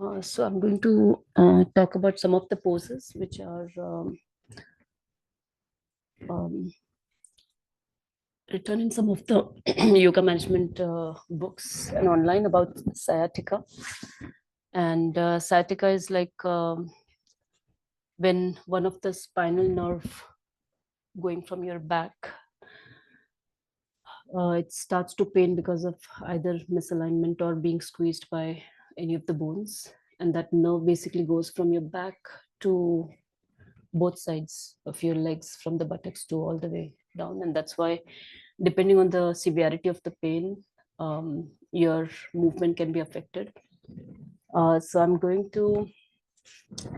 So I'm going to talk about some of the poses which are um, written in some of the yoga management books and online about sciatica. And sciatica is like when one of the spinal nerve going from your back, it starts to pain because of either misalignment or being squeezed by any of the bones. And that nerve basically goes from your back to both sides of your legs, from the buttocks to all the way down. And that's why, depending on the severity of the pain, your movement can be affected. So I'm going to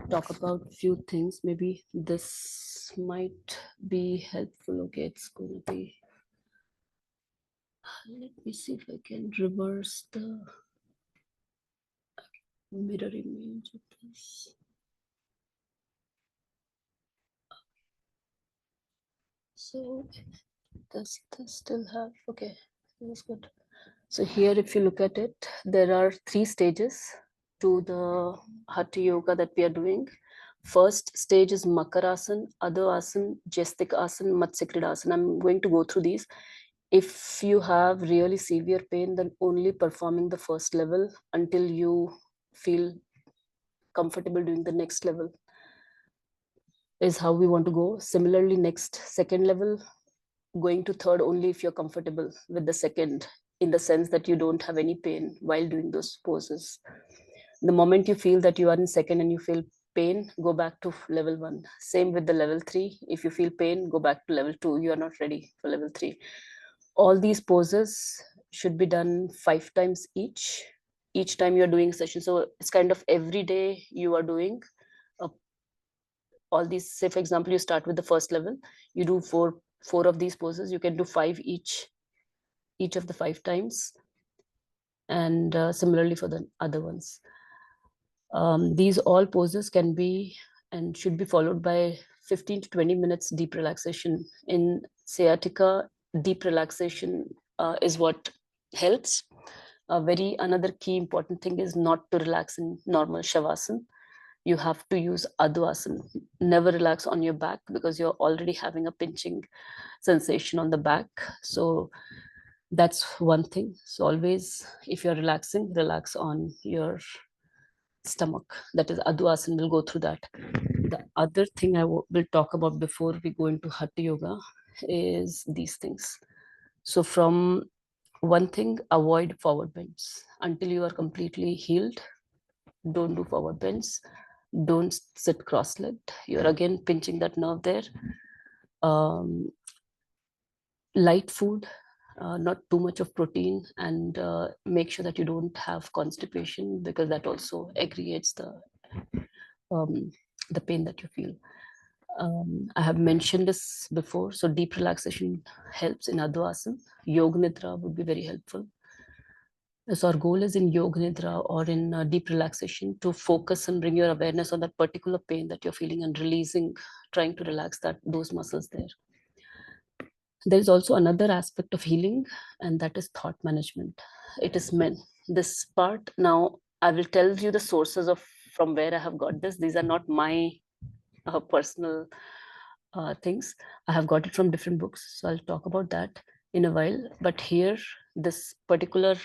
talk about a few things. Maybe this might be helpful. Okay, it's going to be. Let me see if I can reverse the mirror image of this. So does this still have? Okay, this is good. So here, if you look at it, there are 3 stages to the Hatha Yoga that we are doing. First stage is Makarasana, Adho Jastik Asana, Matsyakridasana. I'm going to go through these. If you have really severe pain, then only performing the first level until you feel comfortable doing the next level is how we want to go. Similarly, next second level, going to third only if you're comfortable with the second, in the sense that you don't have any pain while doing those poses. The moment you feel that you are in second and you feel pain, go back to level 1. Same with the level 3. If you feel pain, go back to level 2. You are not ready for level 3. All these poses should be done 5 times each time you're doing a session. So it's kind of every day you are doing all these. Say for example, you start with the first level, you do four of these poses, you can do 5 each of the 5 times, and similarly for the other ones. These all poses can be and should be followed by 15 to 20 minutes deep relaxation. In sciatica, deep relaxation is what helps. Another key important thing is not to relax in normal shavasana. You have to use adhasana. Never relax on your back because you're already having a pinching sensation on the back. So that's one thing. So always, if you're relaxing, relax on your stomach. That is adhasana. We'll go through that. The other thing I will talk about before we go into Hatha Yoga is these things. So from one thing, avoid forward bends until you are completely healed. Don't do forward bends. Don't sit cross-legged. You're again pinching that nerve there. Light food, not too much of protein, and make sure that you don't have constipation, because that also aggregates the pain that you feel. I have mentioned this before. So deep relaxation helps in Adho Yoga Nidra would be very helpful. So our goal is in Yoga Nidra or in deep relaxation to focus and bring your awareness on that particular pain that you're feeling and releasing, trying to relax those muscles there. There is also another aspect of healing, and that is thought management. It is meant this part. Now, I will tell you the sources of from where I have got this. These are not my personal things. I have got it from different books. So I'll talk about that in a while. But here, this particular,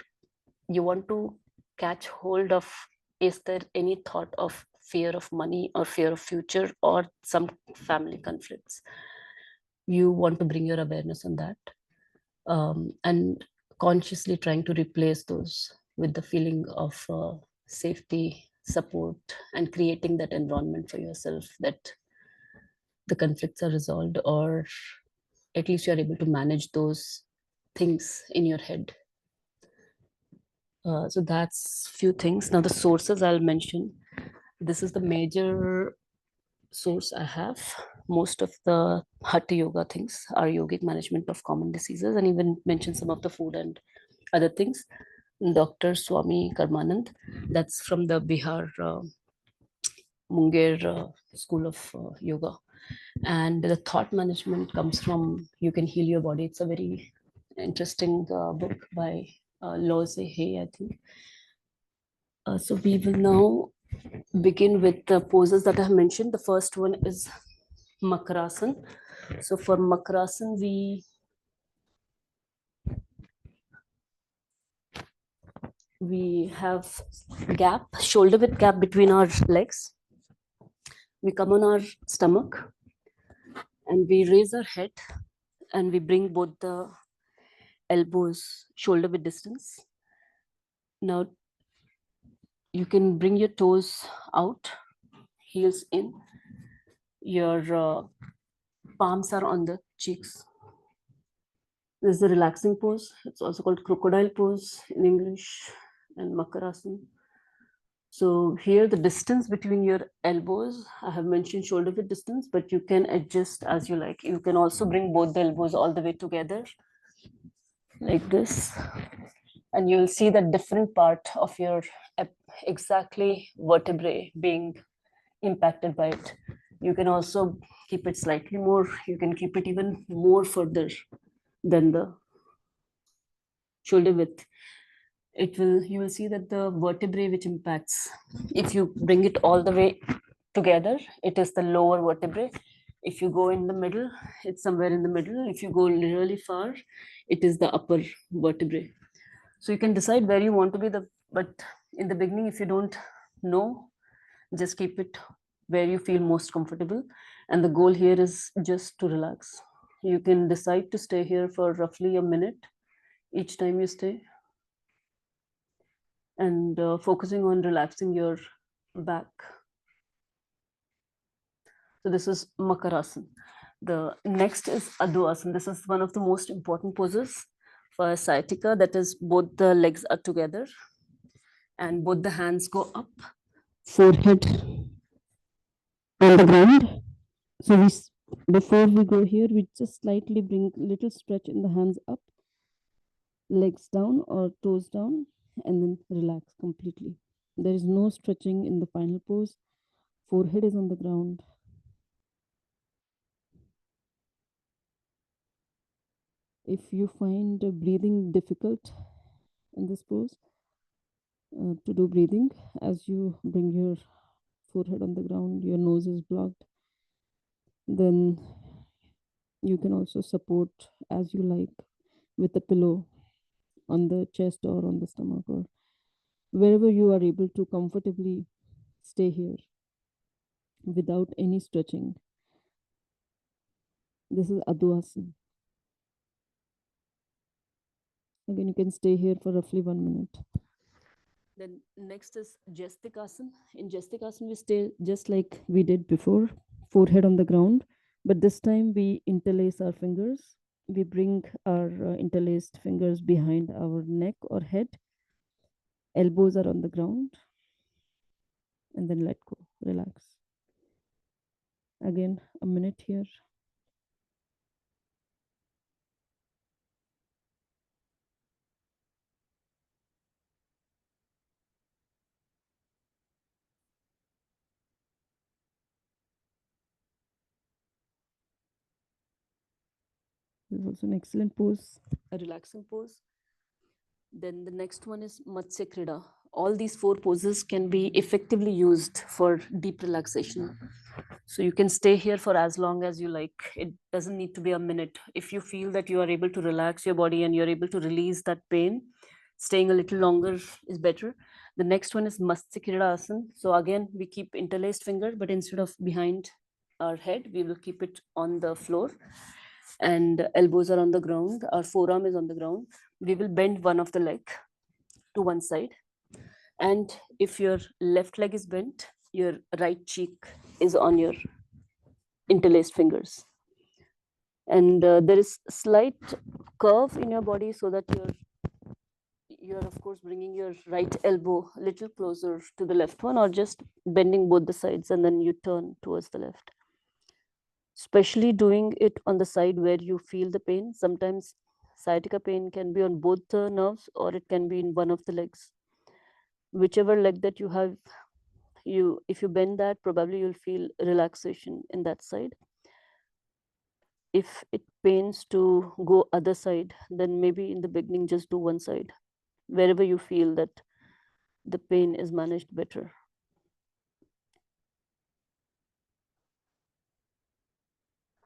you want to catch hold of, is there any thought of fear of money or fear of future or some family conflicts? You want to bring your awareness on that, and consciously trying to replace those with the feeling of safety, support, and creating that environment for yourself that the conflicts are resolved, or at least you're able to manage those things in your head. So that's few things. Now the sources I'll mention. This is the major source I have. Most of the Hatha Yoga things are yogic management of common diseases, and even mention some of the food and other things. Dr. Swami Karmanand, that's from the Bihar Munger School of Yoga. And the thought management comes from You Can Heal Your Body. It's a very interesting book by Loze Hay, I think. So we will now begin with the poses that I have mentioned. The first one is Makarasan. So for Makarasan, we have gap, shoulder width gap between our legs. We come on our stomach and we raise our head and we bring both the elbows shoulder width distance. Now you can bring your toes out, heels in. Your palms are on the cheeks. This is the relaxing pose. It's also called crocodile pose in English and Makarasan. So here the distance between your elbows, I have mentioned shoulder width distance, but you can adjust as you like. You can also bring both the elbows all the way together like this. And you'll see the different part of your exactly vertebrae being impacted by it. You can also keep it slightly more, you can keep it even more further than the shoulder width. It will, you will see that the vertebrae which impacts, if you bring it all the way together, it is the lower vertebrae. If you go in the middle, it's somewhere in the middle. If you go really far, it is the upper vertebrae. So you can decide where you want to be the, but in the beginning, if you don't know, just keep it where you feel most comfortable. And the goal here is just to relax. You can decide to stay here for roughly a minute each time you stay, and focusing on relaxing your back. So this is Makarasan. The next is Adwasan. This is one of the most important poses for sciatica. That is, both the legs are together and both the hands go up, forehead on the ground. So before we go here, we just slightly bring little stretch in the hands up, legs down or toes down, and then relax completely. There is no stretching in the final pose. Forehead is on the ground. If you find breathing difficult in this pose, to do breathing, as you bring your forehead on the ground, your nose is blocked, then you can also support as you like with a pillow on the chest or on the stomach or wherever you are able to comfortably stay here without any stretching. This is Adwasan. Again, you can stay here for roughly 1 minute. Then next is Jastikasana. In Jastikasana, we stay just like we did before, forehead on the ground, but this time we interlace our fingers. We bring our interlaced fingers behind our neck or head. Elbows are on the ground, and then let go, relax. Again, a minute here. This is also an excellent pose, a relaxing pose. Then the next one is Matsya Krida. All these four poses can be effectively used for deep relaxation. So you can stay here for as long as you like. It doesn't need to be a minute. If you feel that you are able to relax your body and you're able to release that pain, staying a little longer is better. The next one is Matsya Krida Asana. So again, we keep interlaced finger, but instead of behind our head, we will keep it on the floor, and elbows are on the ground. Our forearm is on the ground. We will bend one of the leg to one side, and if your left leg is bent, your right cheek is on your interlaced fingers, and there is slight curve in your body so that you're of course bringing your right elbow a little closer to the left one, or just bending both the sides and then you turn towards the left, especially doing it on the side where you feel the pain. Sometimes sciatica pain can be on both the nerves or it can be in one of the legs. Whichever leg that you have, you, if you bend that, probably you'll feel relaxation in that side. If it pains to go other side, then maybe in the beginning just do one side, wherever you feel that the pain is managed better.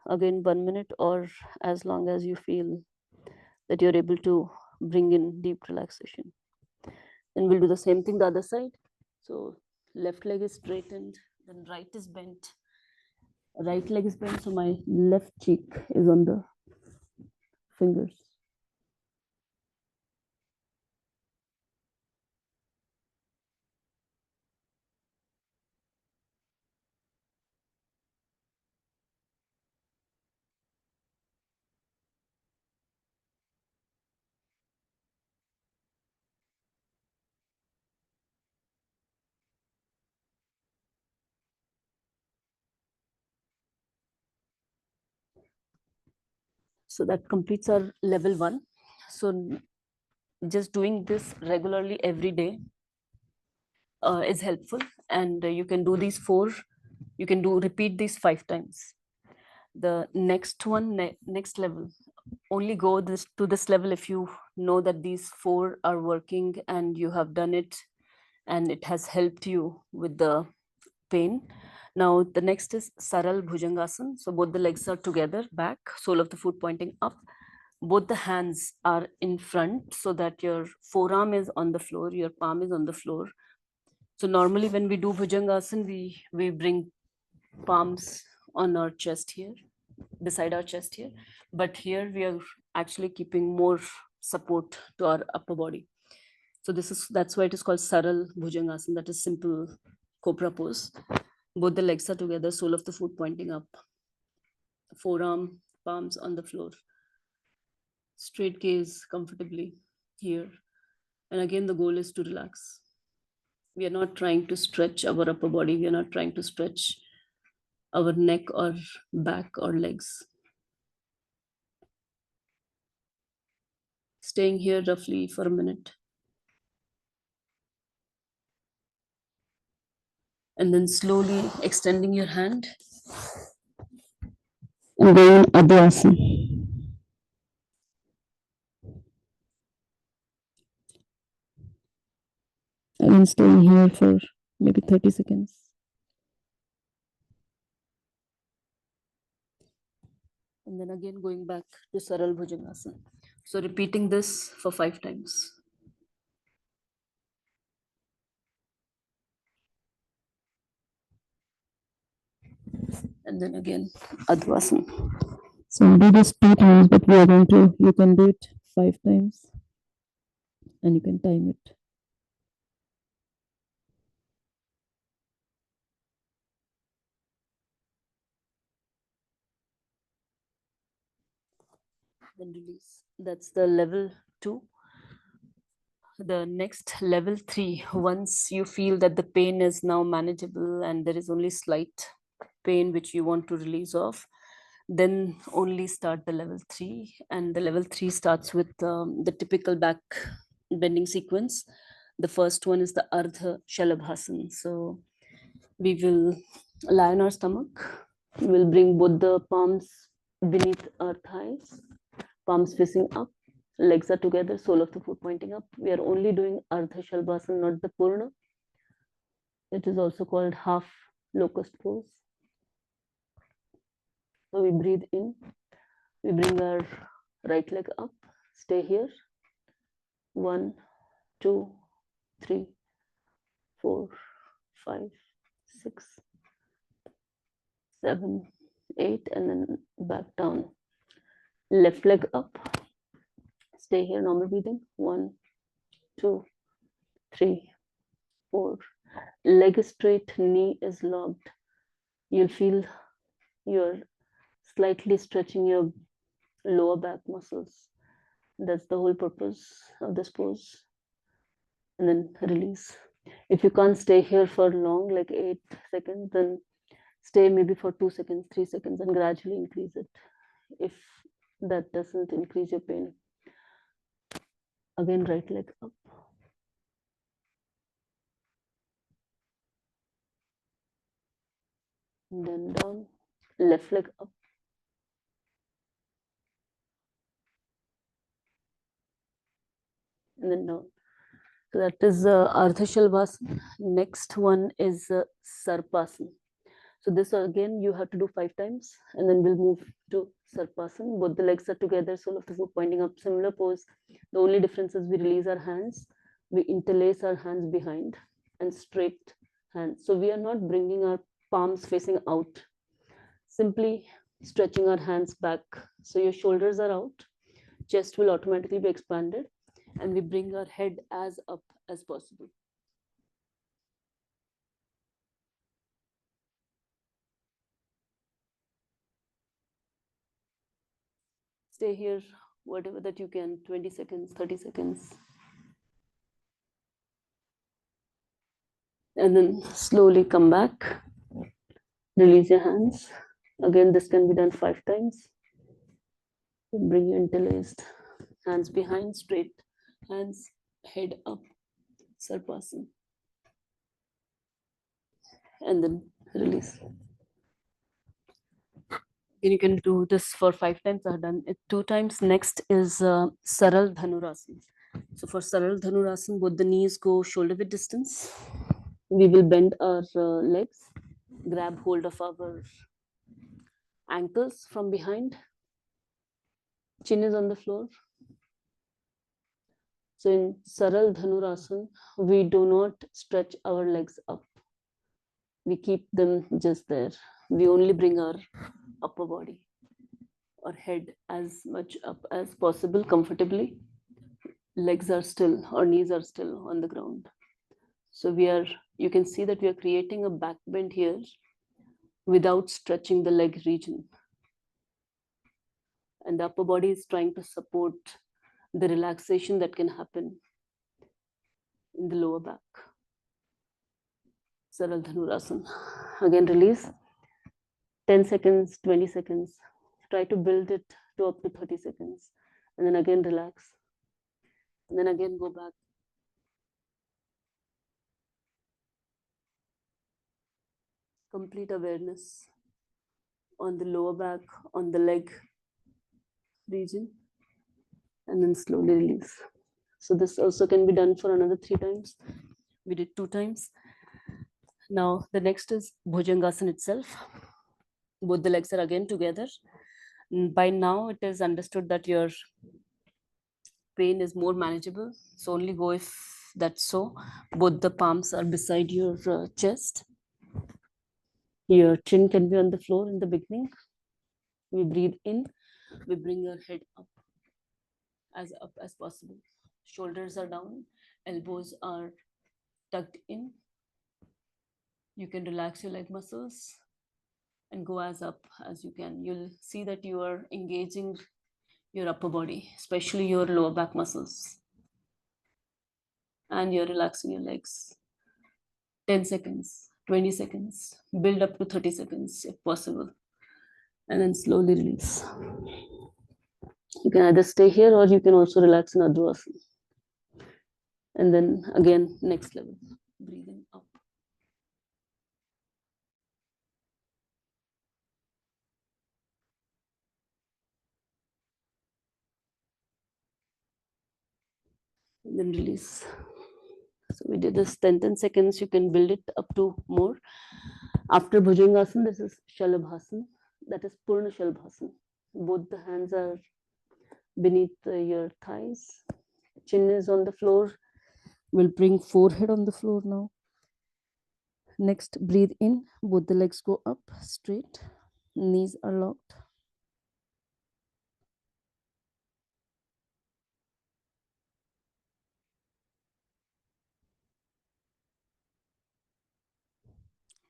Again, 1 minute, or as long as you feel that you're able to bring in deep relaxation. And we'll do the same thing the other side. So left leg is straightened, then right is bent. Right leg is bent, so my left cheek is on the fingers. So that completes our level 1. So just doing this regularly every day is helpful, and you can do these 4. You can do repeat these 5 times. The next one, next level, only go this to this level if you know that these 4 are working and you have done it and it has helped you with the pain. Now the next is Saral Bhujangasana. So both the legs are together, back, sole of the foot pointing up. Both the hands are in front so that your forearm is on the floor, your palm is on the floor. So normally when we do Bhujangasana, we bring palms on our chest here, beside our chest here. But here we are actually keeping more support to our upper body. So that's why it is called Saral Bhujangasana, that is simple cobra pose. Both the legs are together, sole of the foot pointing up, forearm, palms on the floor. Straight gaze comfortably here. And again, the goal is to relax. We are not trying to stretch our upper body. We are not trying to stretch our neck or back or legs. Staying here roughly for a minute. And then slowly extending your hand and going Adhyasana. Again, staying here for maybe 30 seconds. And then again going back to Saral Bhujangasana. So repeating this for 5 times. And then again Adhyasana. So I'll do this 2 times, but we are going to, you can do it 5 times and you can time it. Then release. That's the level 2. The next level 3, once you feel that the pain is now manageable and there is only slight pain which you want to release off, then only start the level 3. And the level 3 starts with the typical back bending sequence. The first one is the Ardha Shalabhasana. So we will lie on our stomach. We will bring both the palms beneath our thighs, palms facing up, legs are together, sole of the foot pointing up. We are only doing Ardha Shalabhasana, not the Purna. It is also called half locust pose. So we breathe in, we bring our right leg up, stay here. 1, 2, 3, 4, 5, 6, 7, 8, and then back down. Left leg up, stay here, normal breathing. 1, 2, 3, 4. Leg is straight, knee is locked. You'll feel you're slightly stretching your lower back muscles. That's the whole purpose of this pose. And then release. If you can't stay here for long, like 8 seconds, then stay maybe for 2 seconds, 3 seconds, and gradually increase it if that doesn't increase your pain. Again, right leg up. And then down. Left leg up. And then down. So that is Ardha Shalvasana. Next one is Sarpasana. So this again you have to do 5 times, and then we'll move to Sarpasana. Both the legs are together, sole of the foot pointing up. Similar pose. The only difference is we release our hands, we interlace our hands behind, and straight hands. So we are not bringing our palms facing out. Simply stretching our hands back. So your shoulders are out, chest will automatically be expanded, and we bring our head as up as possible. Stay here, whatever that you can, 20 seconds, 30 seconds. And then slowly come back, release your hands. Again, this can be done 5 times. Bring your interlaced hands behind, straight hands, head up, Sarpasana. And then release. And you can do this for 5 times. I've done it 2 times. Next is Saral Dhanurasana. So for Saral Dhanurasana, both the knees go shoulder width distance. We will bend our legs, grab hold of our ankles from behind. Chin is on the floor. So in Saral Dhanurasana, we do not stretch our legs up. We keep them just there. We only bring our upper body or head as much up as possible comfortably. Legs are still, or knees are still on the ground. So you can see that we are creating a back bend here without stretching the leg region. And the upper body is trying to support the relaxation that can happen in the lower back. Saral Dhanurasana. Again, release. 10 seconds, 20 seconds. Try to build it to up to 30 seconds. And then again, relax. And then again, go back. Complete awareness on the lower back, on the leg region. And then slowly release. So this also can be done for another 3 times. We did 2 times. Now the next is Bhujangasana itself. Both the legs are again together. By now it is understood that your pain is more manageable. So only go if that's so. Both the palms are beside your chest. Your chin can be on the floor in the beginning. We breathe in, we bring your head up as possible. Shoulders are down, elbows are tucked in. You can relax your leg muscles and go as up as you can. You'll see that you are engaging your upper body, especially your lower back muscles. And you're relaxing your legs. 10 seconds, 20 seconds, build up to 30 seconds if possible. And then slowly release. You can either stay here or you can also relax in Urdhvasana. And then again, next level, breathing up. And then release. So we did this 10 seconds. You can build it up to more. After Bhujangasana, this is Shalabhasana. That is Purna Shalabhasana. Both the hands are beneath your thighs. Chin is on the floor. We'll bring forehead on the floor now. Next, breathe in. Both the legs go up straight. Knees are locked.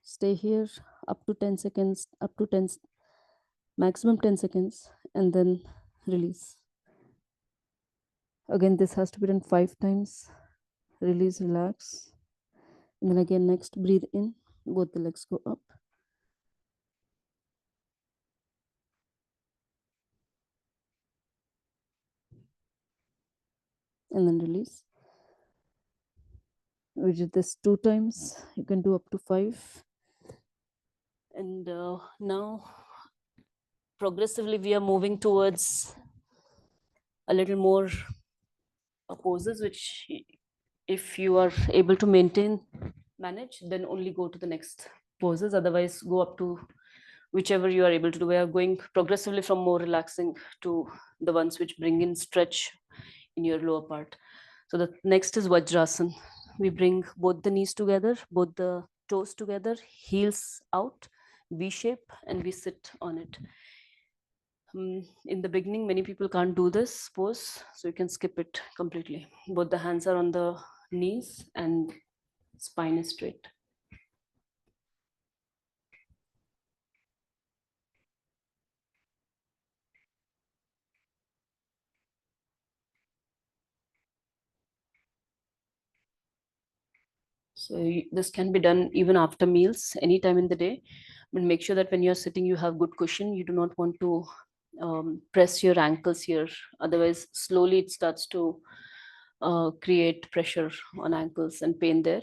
Stay here up to 10 seconds, up to 10, maximum 10 seconds, and then release. Again, this has to be done 5 times. Release, relax. And then again, next, breathe in. Both the legs go up. And then release. We did this 2 times. You can do up to 5. And now, progressively, we are moving towards a little more poses, which if you are able to manage, then only go to the next poses. Otherwise, go up to whichever you are able to do. We are going progressively from more relaxing to the ones which bring in stretch in your lower part. So the next is Vajrasan. We bring both the knees together, both the toes together, heels out, V shape, and we sit on it. In the beginning, many people can't do this pose, so you can skip it completely. Both the hands are on the knees and spine is straight. So this can be done even after meals, anytime in the day. But make sure that when you're sitting, you have good cushion. You do not want to press your ankles here. Otherwise, slowly it starts to create pressure on ankles and pain there.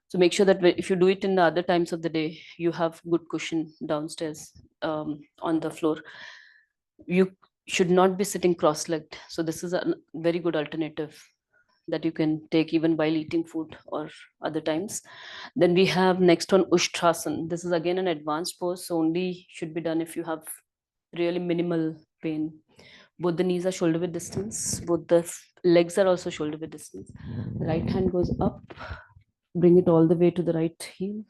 So make sure that if you do it in the other times of the day, you have good cushion downstairs on the floor. You should not be sitting cross-legged. So this is a very good alternative that you can take even while eating food or other times. Then we have next one Ushtrasan. This is again an advanced pose, so only should be done if you have really minimal pain. Both the knees are shoulder width distance, both the legs are also shoulder width distance. The right hand goes up, bring it all the way to the right heel,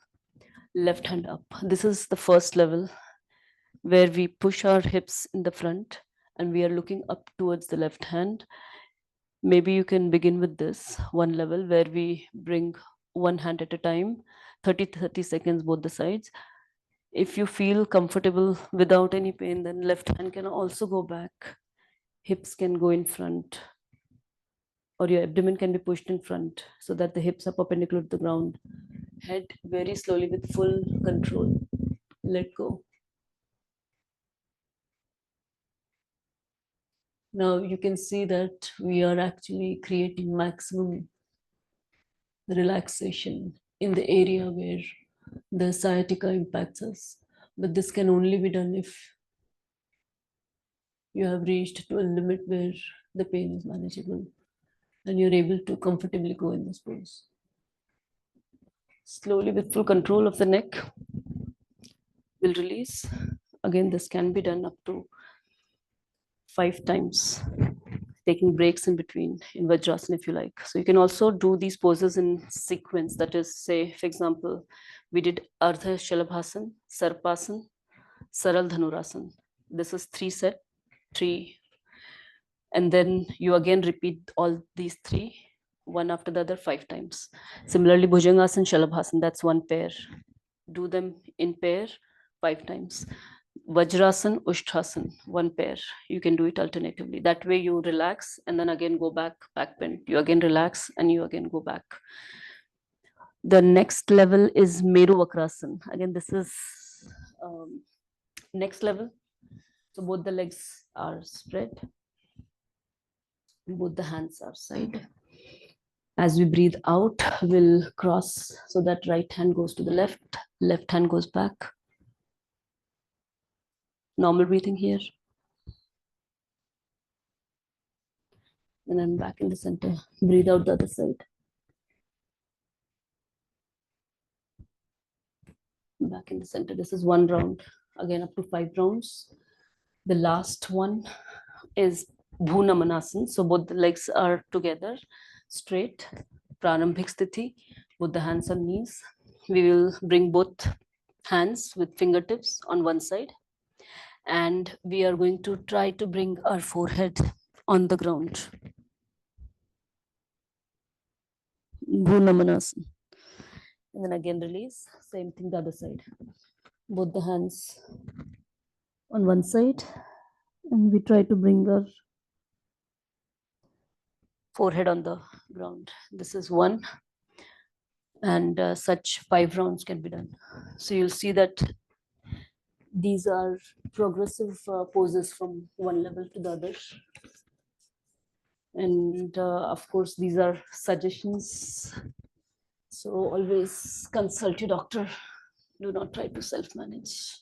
left hand up. This is the first level where we push our hips in the front and we are looking up towards the left hand. Maybe you can begin with this one level where we bring one hand at a time, 30 seconds both the sides. If you feel comfortable without any pain, then left hand can also go back. Hips can go in front, or your abdomen can be pushed in front so that the hips are perpendicular to the ground. Head very slowly with full control. Let go. Now you can see that we are actually creating maximum relaxation in the area where the sciatica impacts us. But this can only be done if you have reached to a limit where the pain is manageable and you're able to comfortably go in this pose. Slowly, with full control of the neck, we'll release. Again, this can be done up to 5 times, taking breaks in between in Vajrasan if you like. So you can also do these poses in sequence. That is, say, for example, we did Ardha Shalabhasan, Sarpasan, Saral Dhanurasan. This is 3 set, 3, and then you again repeat all these 3, one after the other 5 times. Similarly, Bhujangasana, Shalabhasan, that's one pair. Do them in pair 5 times. Vajrasan, Ushtrasan, one pair. You can do it alternatively. That way you relax and then again go back bend. You again relax and you again go back. The next level is Meru Vakrasan. Again, this is next level. So both the legs are spread. Both the hands are side. As we breathe out, we'll cross so that right hand goes to the left hand goes back. Normal breathing here. And I'm back in the center. Breathe out the other side. Back in the center. This is one round. Again, up to 5 rounds. The last one is Bhunamanasana. So both the legs are together, straight. Pranambhik Sthiti. Both the hands on knees. We will bring both hands with fingertips on one side. And we are going to try to bring our forehead on the ground. Bhunamanasana. And then again release. Same thing the other side. Both the hands on one side. And we try to bring our forehead on the ground. This is one. And such 5 rounds can be done. So you'll see that these are progressive poses from one level to the other. And of course, these are suggestions. So always consult your doctor. Do not try to self-manage.